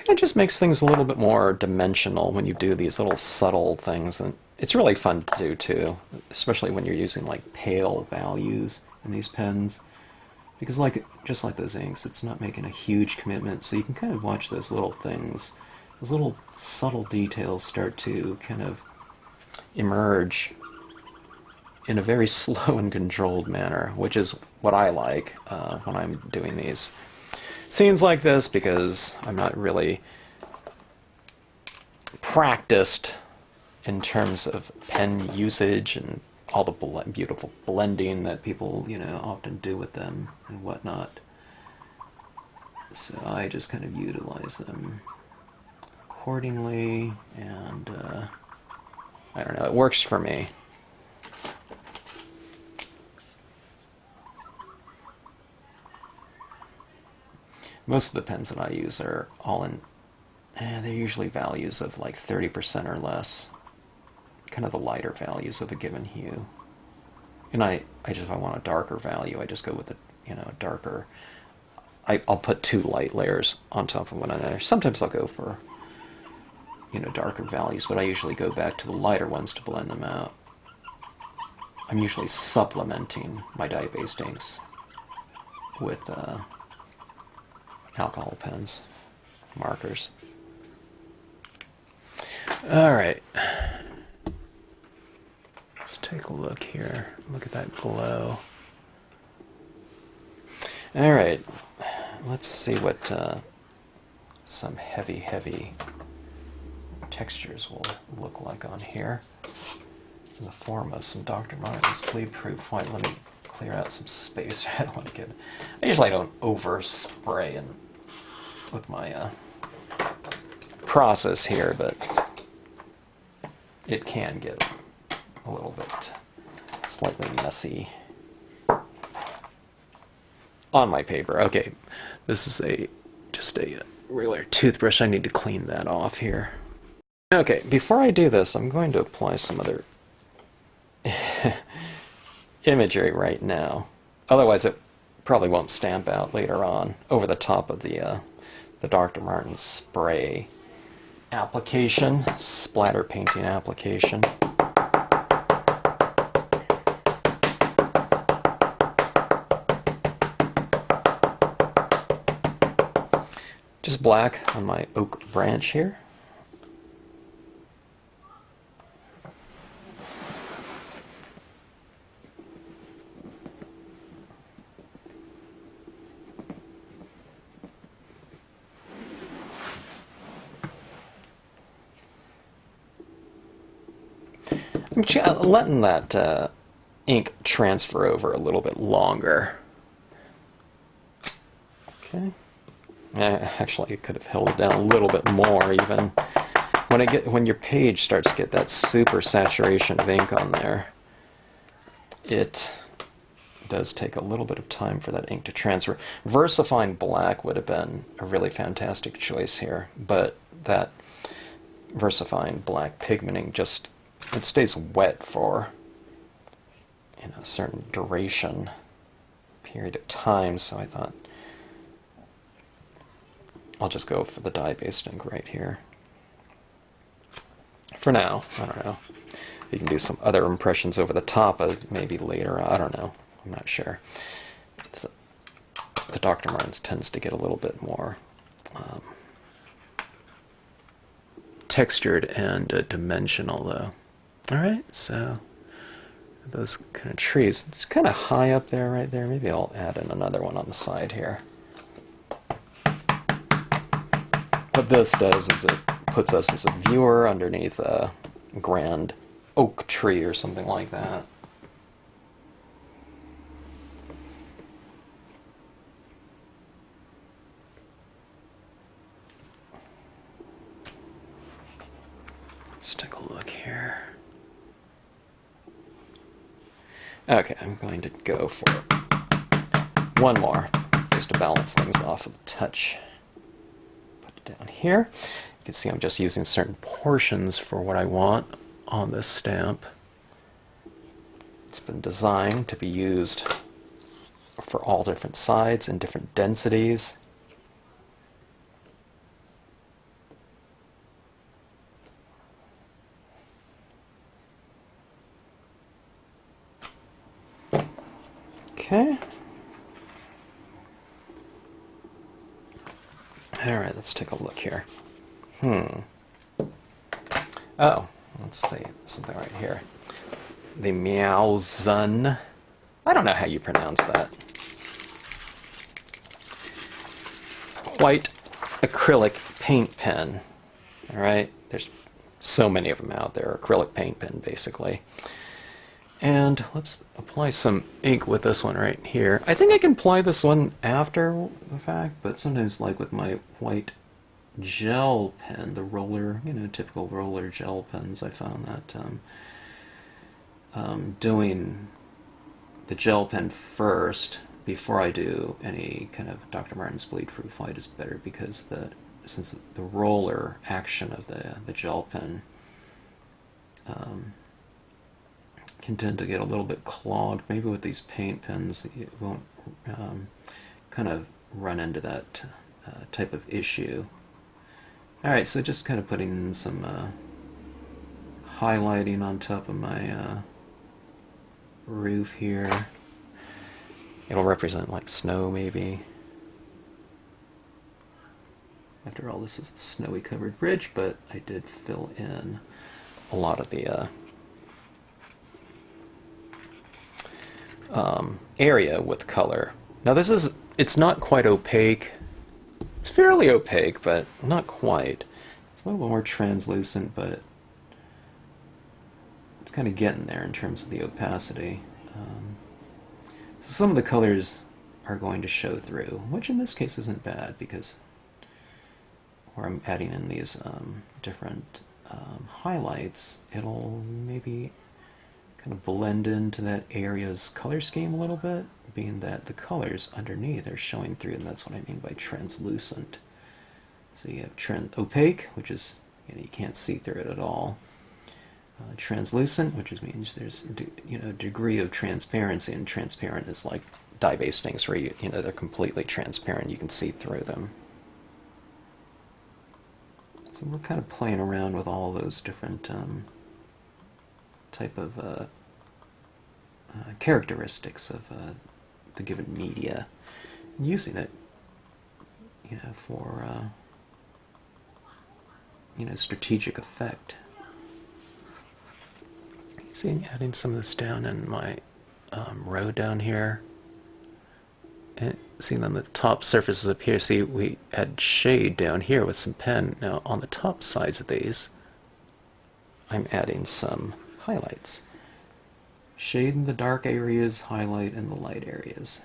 It just makes things a little bit more dimensional when you do these little subtle things, and it's really fun to do too, especially when you're using like pale values in these pens, because just like those inks, it's not making a huge commitment, so you can kind of watch those little things, those little subtle details start to kind of emerge in a very slow and controlled manner, which is what I like when I'm doing these scenes like this, because I'm not really practiced in terms of pen usage and all the beautiful blending that people, often do with them and whatnot. So I just kind of utilize them accordingly, and I don't know, it works for me. Most of the pens that I use are all in, they're usually values of like 30% or less, kind of the lighter values of a given hue. And if I want a darker value, I just go with a darker, I'll put 2 light layers on top of one another. Sometimes I'll go for, darker values, but I usually go back to the lighter ones to blend them out. I'm usually supplementing my dye-based inks with alcohol pens, markers. Alright. Let's take a look here. Look at that glow. Alright. Let's see what some heavy textures will look like on here in the form of some Dr. Martin's bleed-proof white. Let me clear out some space. I don't want to get. I usually don't overspray with my process here, but it can get a little bit slightly messy on my paper. Okay, this is just a regular toothbrush. I need to clean that off here. Okay, before I do this, I'm going to apply some other imagery right now. Otherwise, it probably won't stamp out later on over the top of the Dr. Martin spray application, splatter painting application. Just black on my oak branch here. I'm letting that ink transfer over a little bit longer. Okay. Actually, it could have held it down a little bit more even. When your page starts to get that super saturation of ink on there, it does take a little bit of time for that ink to transfer. VersaFine Black would have been a really fantastic choice here, but that VersaFine Black pigmenting just, it stays wet for a certain duration, period of time, so I thought I'll just go for the dye-based ink right here. For now, I don't know. You can do some other impressions over the top of maybe later, I don't know. I'm not sure. The Dr. Martens tends to get a little bit more textured and dimensional though. Alright, so those kind of trees. It's kind of high up there right there. Maybe I'll add in another one on the side here. What this does is it puts us as a viewer underneath a grand oak tree or something like that. Let's take a look here. Okay, I'm going to go for one more, just to balance things off with a touch. Put it down here. You can see I'm just using certain portions for what I want on this stamp. It's been designed to be used for all different sides and different densities. Okay. Alright, let's take a look here. Oh, let's see, something right here. The Meowzun. I don't know how you pronounce that. White acrylic paint pen. Alright, there's so many of them out there. Acrylic paint pen, basically. And let's apply some ink with this one right here. I think I can apply this one after the fact, but sometimes, like with my white gel pen, the roller, typical roller gel pens, I found that doing the gel pen first before I do any kind of Dr. Martin's bleed-proof white is better, because since the roller action of the gel pen can tend to get a little bit clogged. Maybe with these paint pens it won't kind of run into that type of issue. Alright, so just kind of putting some highlighting on top of my roof here. It'll represent like snow maybe. After all, this is the snowy covered bridge, but I did fill in a lot of the area with color. Now it's not quite opaque. It's fairly opaque, but not quite. It's a little more translucent, but it's kind of getting there in terms of the opacity. So some of the colors are going to show through, which in this case isn't bad because where I'm adding in these different highlights, it'll maybe kind of blend into that area's color scheme a little bit, being that the colors underneath are showing through, and that's what I mean by translucent. So you have opaque, which is, you can't see through it at all. Translucent, which means there's degree of transparency, and transparent is like dye-based things where they're completely transparent, you can see through them. So we're kind of playing around with all those different type of characteristics of the given media, using it, for strategic effect. See, adding some of this down in my row down here. And see on the top surfaces up here, see we had shade down here with some pen. Now on the top sides of these, I'm adding some highlights. Shade in the dark areas, highlight in the light areas.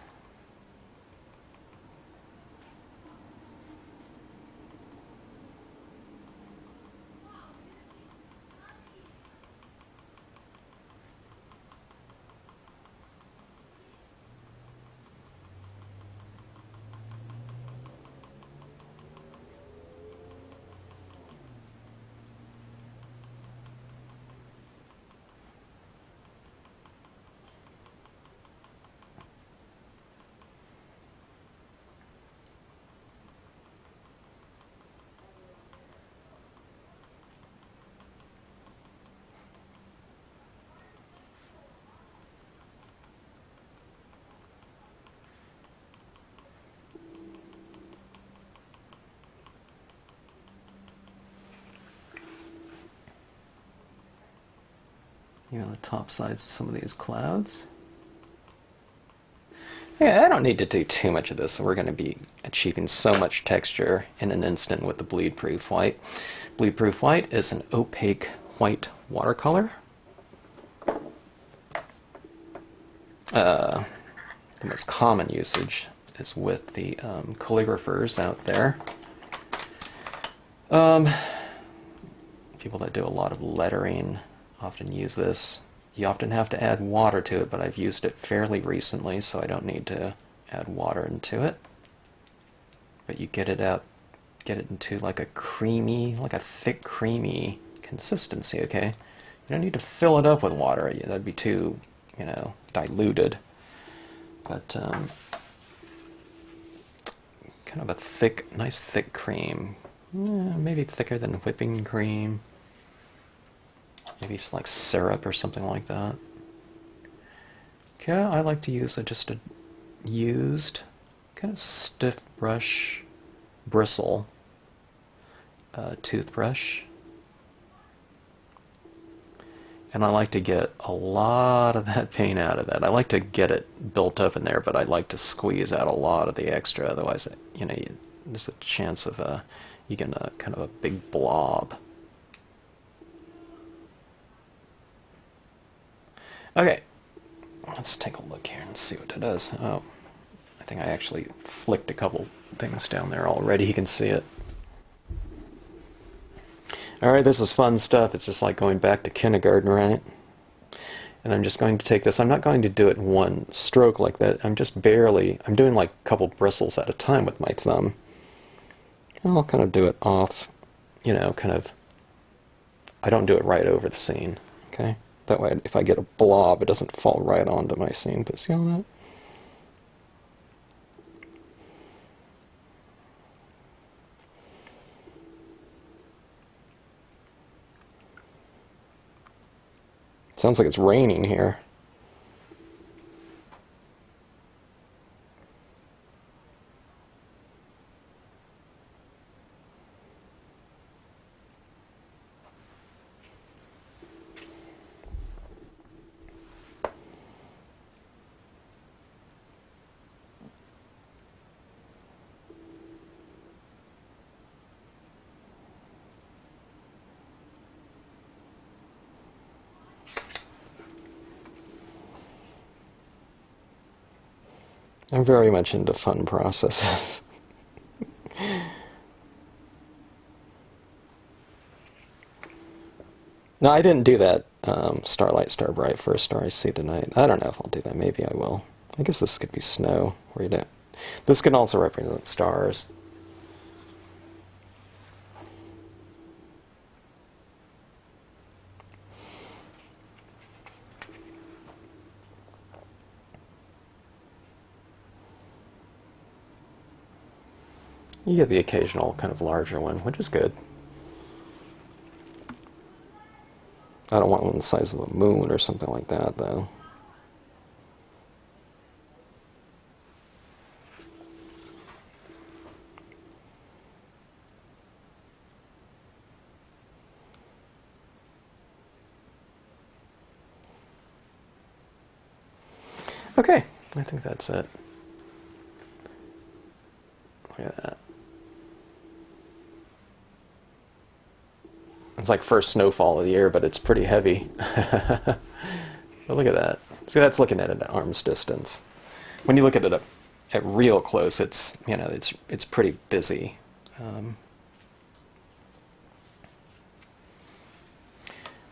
The top sides of some of these clouds. Yeah, I don't need to do too much of this, so we're going to be achieving so much texture in an instant with the bleed-proof white. Bleed-proof white is an opaque white watercolor. The most common usage is with the calligraphers out there. People that do a lot of lettering often use this. You often have to add water to it, but I've used it fairly recently, so I don't need to add water into it. But you get it into like a thick, creamy consistency, okay? You don't need to fill it up with water. That'd be too, diluted. But kind of a nice thick cream. Maybe thicker than whipping cream. Maybe it's like syrup or something like that. Okay, I like to use just a used kind of stiff bristle toothbrush. And I like to get a lot of that paint out of that. I like to get it built up in there, but I like to squeeze out a lot of the extra. Otherwise, there's a chance of you get a kind of a big blob. Okay, let's take a look here and see what it does. Oh, I think I actually flicked a couple things down there already. You can see it. Alright, this is fun stuff. It's just like going back to kindergarten, right? And I'm just going to take this. I'm not going to do it in one stroke like that. I'm doing like a couple bristles at a time with my thumb. And I'll kind of do it off, I don't do it right over the scene, okay? That way, if I get a blob, it doesn't fall right onto my scene. But see all that? Sounds like it's raining here. I'm very much into fun processes. No, I didn't do that Starlight Starbright first star I see tonight. I don't know if I'll do that. Maybe I will. I guess this could be snow. Where you don't. This can also represent stars. You get the occasional kind of larger one, which is good. I don't want one the size of the moon or something like that, though. Okay, I think that's it. Look at that. It's like first snowfall of the year, but it's pretty heavy. But look at that. So that's looking at it at arm's distance. When you look at it at real close, it's it's pretty busy.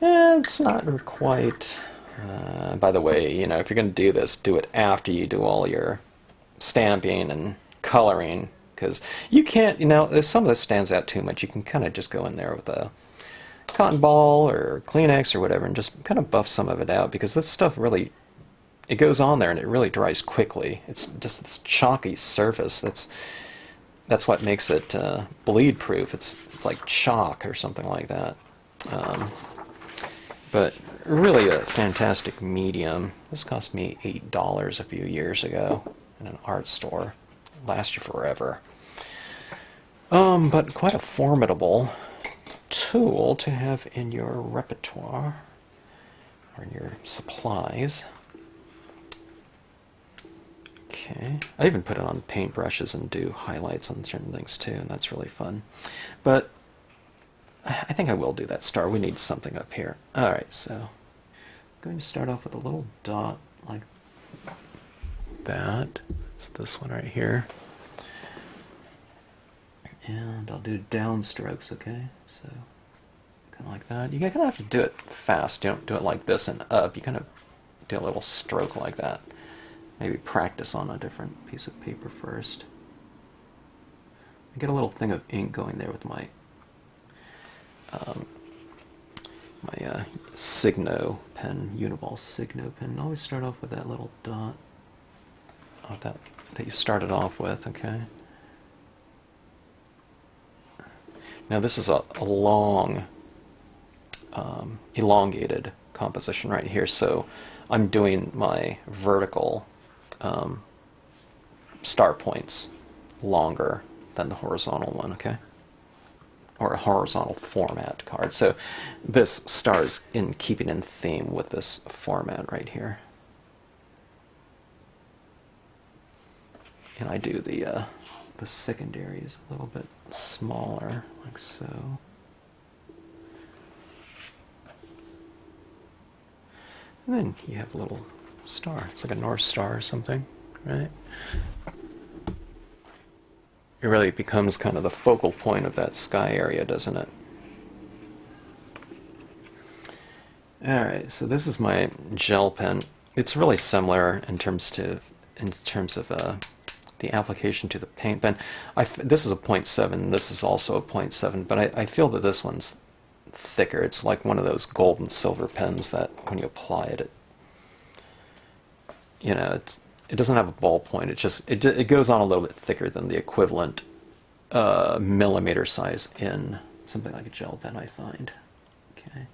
It's not quite. By the way, if you're going to do this, do it after you do all your stamping and coloring, because you can't. If some of this stands out too much, you can kind of just go in there with a cotton ball or Kleenex or whatever and just kind of buff some of it out, because this stuff really, it goes on there and it really dries quickly. It's just this chalky surface. That's what makes it bleed proof. It's like chalk or something like that. But really a fantastic medium. This cost me $8 a few years ago in an art store. It lasts you forever. But quite a formidable tool to have in your repertoire or in your supplies. Okay, I even put it on paintbrushes and do highlights on certain things too, and that's really fun. But I think I will do that star. We need something up here. Alright, so I'm going to start off with a little dot like that. It's this one right here. And I'll do downstrokes, okay? So, kind of like that. You kind of have to do it fast. You don't do it like this and up. You kind of do a little stroke like that. Maybe practice on a different piece of paper first. I get a little thing of ink going there with my Signo pen, Uniball Signo pen. And always start off with that little dot that you started off with, okay? Now this is a long, elongated composition right here, so I'm doing my vertical star points longer than the horizontal one, okay? Or a horizontal format card. So this star is keeping in theme with this format right here. And I do the secondaries a little bit smaller, like so. And then you have a little star. It's like a North Star or something, right? It really becomes kind of the focal point of that sky area, doesn't it? Alright, so this is my gel pen. It's really similar in terms of the application to the paint pen. This is a 0.7, this is also a 0.7, but I feel that this one's thicker. It's like one of those gold and silver pens that when you apply it, it doesn't have a ballpoint. It goes on a little bit thicker than the equivalent millimeter size in something like a gel pen, I find. Okay.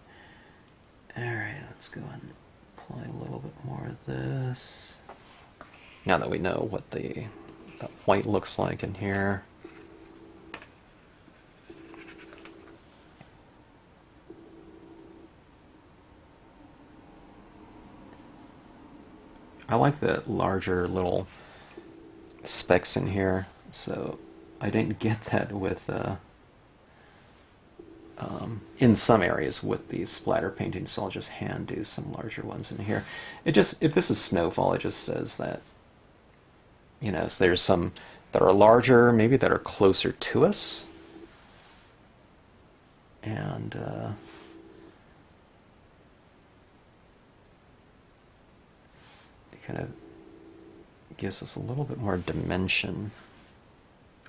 Alright, let's go and apply a little bit more of this. Now that we know what the white looks like in here. I like the larger little specks in here, so I didn't get that with in some areas with the splatter painting, so I'll just hand do some larger ones in here. If this is snowfall, it just says that You know, so there's some that are larger, maybe that are closer to us. And it kind of gives us a little bit more dimension,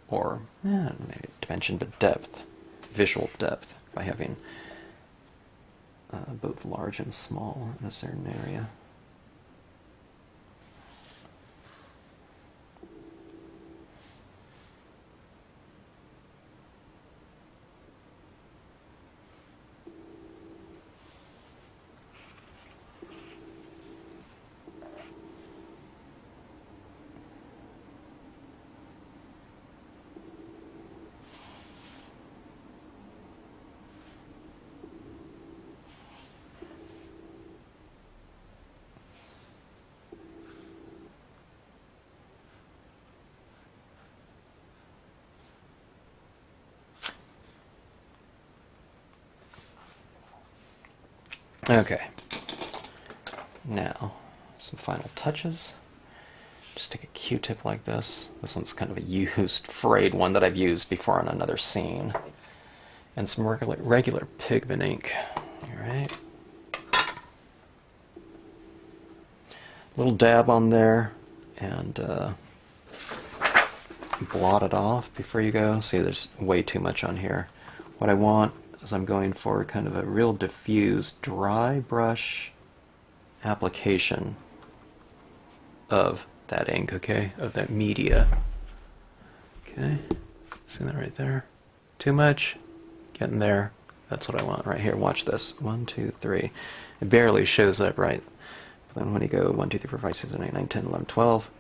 or maybe dimension, but depth, visual depth, by having both large and small in a certain area. Okay, now some final touches. Just take a Q-tip like this. This one's kind of a used, frayed one that I've used before on another scene. And some regular pigment ink. Alright. Little dab on there, and blot it off before you go. See, there's way too much on here. What I want is I'm going for kind of a real diffuse, dry brush application of that ink, okay? Of that media. Okay, see that right there? Too much? Getting there. That's what I want right here. Watch this. 1, 2, 3. It barely shows up right. But then when you go 1, 2, 3, 4, 5, 6, 7, 8, 9, 10, 11, 12,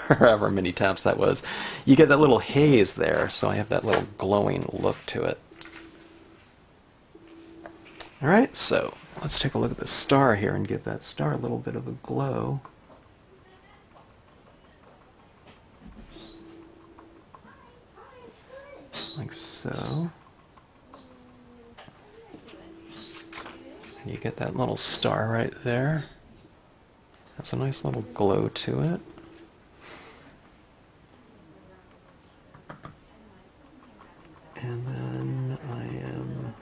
or however many taps that was, you get that little haze there, so I have that little glowing look to it. Alright, so let's take a look at the star here and give that star a little bit of a glow. Like so. And you get that little star right there. Has a nice little glow to it. And then I am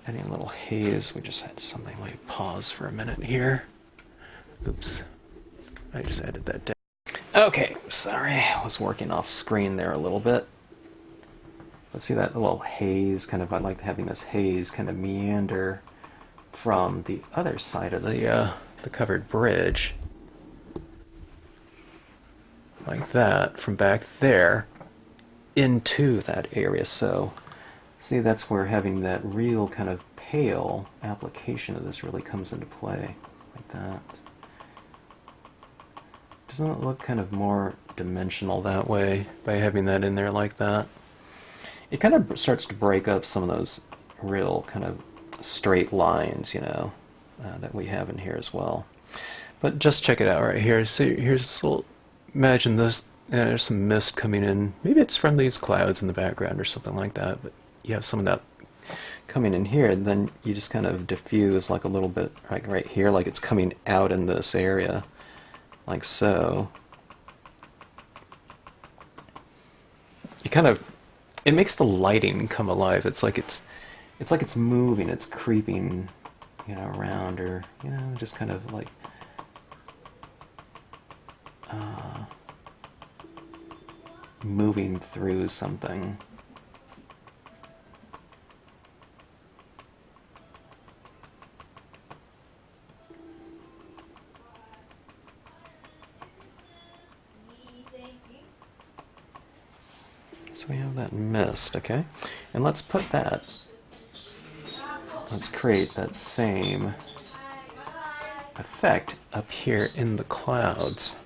adding a little haze. We just had something like pause for a minute here. Oops. I just added that down. Okay, sorry. I was working off screen there a little bit. Let's see that little haze, kind of, I like having this haze kind of meander from the other side of the covered bridge. Like that, from back there into that area. So, see, that's where having that real kind of pale application of this really comes into play. Like that. Doesn't it look kind of more dimensional that way by having that in there like that? It kind of starts to break up some of those real kind of straight lines, you know, that we have in here as well. But just check it out right here. See, here's this little, imagine this, there's some mist coming in. Maybe it's from these clouds in the background or something like that, but you have some of that coming in here, and then you just kind of diffuse like a little bit right here, like it's coming out in this area. Like so. It makes the lighting come alive. It's like it's moving, it's creeping, you know, around, or, you know, just kind of like moving through something. So we have that mist, okay? And let's put that, let's create that same effect up here in the clouds.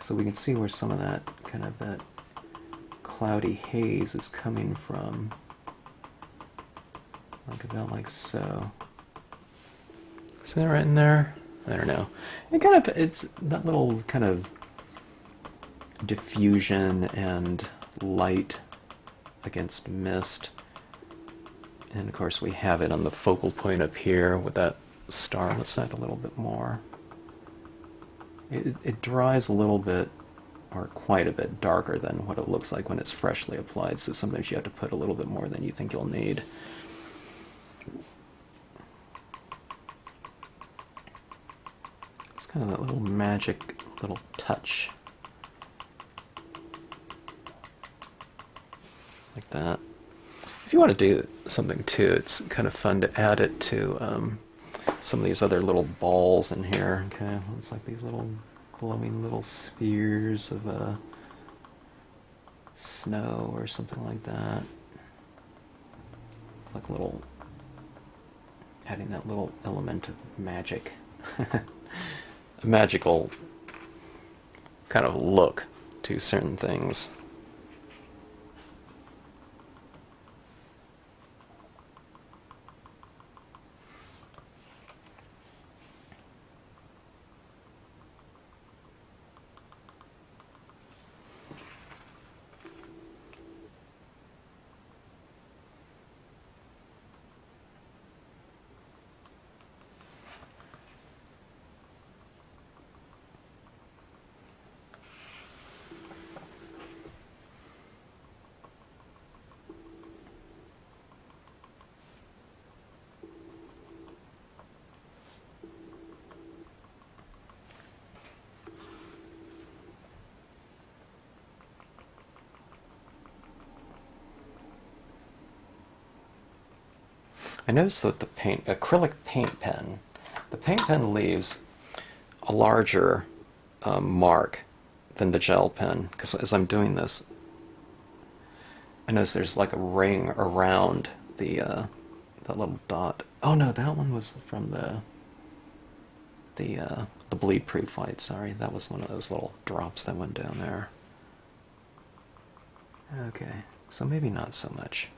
So we can see where some of that, kind of that cloudy haze is coming from. Like about like so. See that right in there? I don't know. It kind of, it's that little kind of diffusion and light against mist And of course we have it on the focal point up here with that star on the side a little bit more. It dries a little bit, or quite a bit darker than what it looks like when it's freshly applied, so sometimes you have to put a little bit more than you think you'll need. It's kind of that little magic little touch. Like that. If you want to do something too, it's kind of fun to add it to some of these other little balls in here. Okay, it's like these little glowing little spheres of snow or something like that. It's like a little, adding that little element of magic. A magical kind of look to certain things. I noticed that the acrylic paint pen, the paint pen leaves a larger mark than the gel pen, because as I'm doing this, I notice there's like a ring around the that little dot. Oh no, that one was from the bleed proof fight. Sorry, that was one of those little drops that went down there. Okay, so maybe not so much.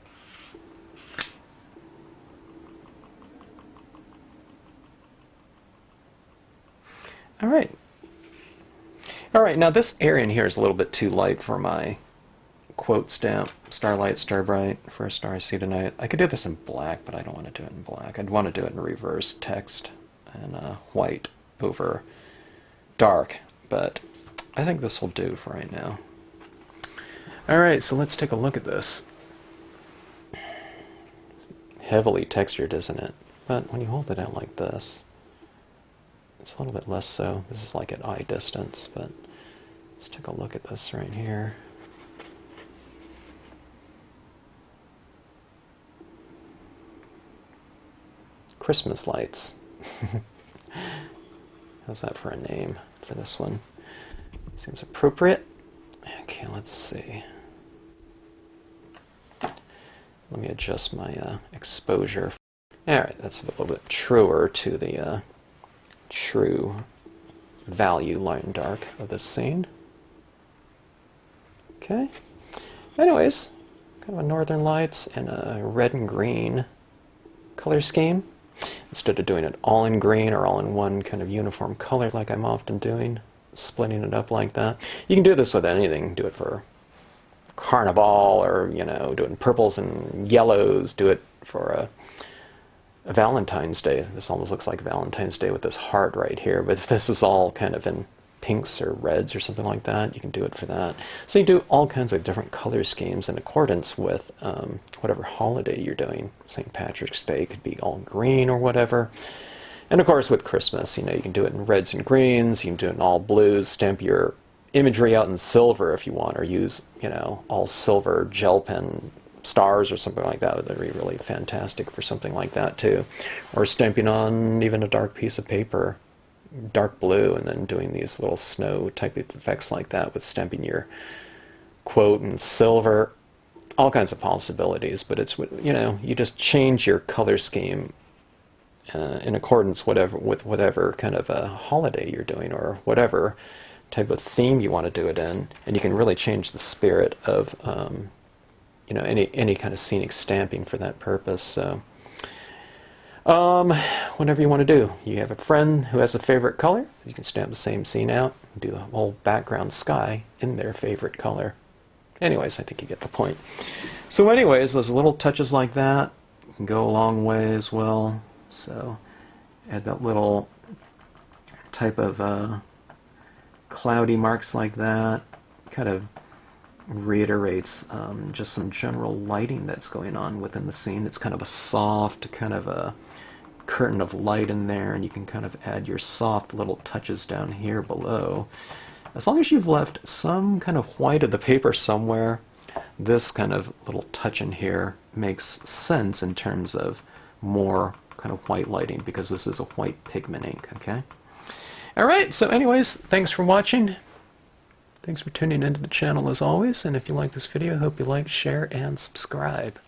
All right, now this area in here is a little bit too light for my quote stamp, Starlight, Starbright, for a star I see tonight. I could do this in black, but I don't want to do it in black. I'd want to do it in reverse text and white over dark, but I think this will do for right now. All right, so let's take a look at this. Heavily textured, isn't it? But when you hold it out like this, it's a little bit less so. This is like at eye distance, but let's take a look at this right here. Christmas lights. How's that for a name for this one? Seems appropriate. Okay, let's see. Let me adjust my exposure. Alright, that's a little bit truer to the true value light and dark of this scene. Okay. Anyways, kind of a Northern Lights and a red and green color scheme. Instead of doing it all in green or all in one kind of uniform color like I'm often doing, splitting it up like that. You can do this with anything. Do it for Carnival, or, you know, do it in purples and yellows. Do it for a Valentine's Day. This almost looks like Valentine's Day with this heart right here, but if this is all kind of in pinks or reds or something like that, you can do it for that. So you do all kinds of different color schemes in accordance with whatever holiday you're doing. St. Patrick's Day could be all green or whatever. And of course with Christmas, you know, you can do it in reds and greens, you can do it in all blues, stamp your imagery out in silver if you want, or use, you know, all silver gel pen stars or something like that. Would be really fantastic for something like that too. Or stamping on even a dark piece of paper, dark blue, and then doing these little snow type of effects like that with stamping your quote in silver. All kinds of possibilities, but it's, you know, you just change your color scheme in accordance with whatever kind of a holiday you're doing, or whatever type of theme you want to do it in, and you can really change the spirit of you know, any kind of scenic stamping for that purpose. So whatever you want to do. You have a friend who has a favorite color, you can stamp the same scene out, do the whole background sky in their favorite color. Anyways, I think you get the point. So anyways, those little touches like that, can go a long way as well. So add that little type of cloudy marks like that. Kind of reiterates just some general lighting that's going on within the scene. It's kind of a soft, kind of a curtain of light in there, and you can kind of add your soft little touches down here below. As long as you've left some kind of white of the paper somewhere, this kind of little touch in here makes sense in terms of more kind of white lighting, because this is a white pigment ink, okay? Alright, so anyways, thanks for watching. Thanks for tuning into the channel as always, and if you like this video, I hope you like, share, and subscribe.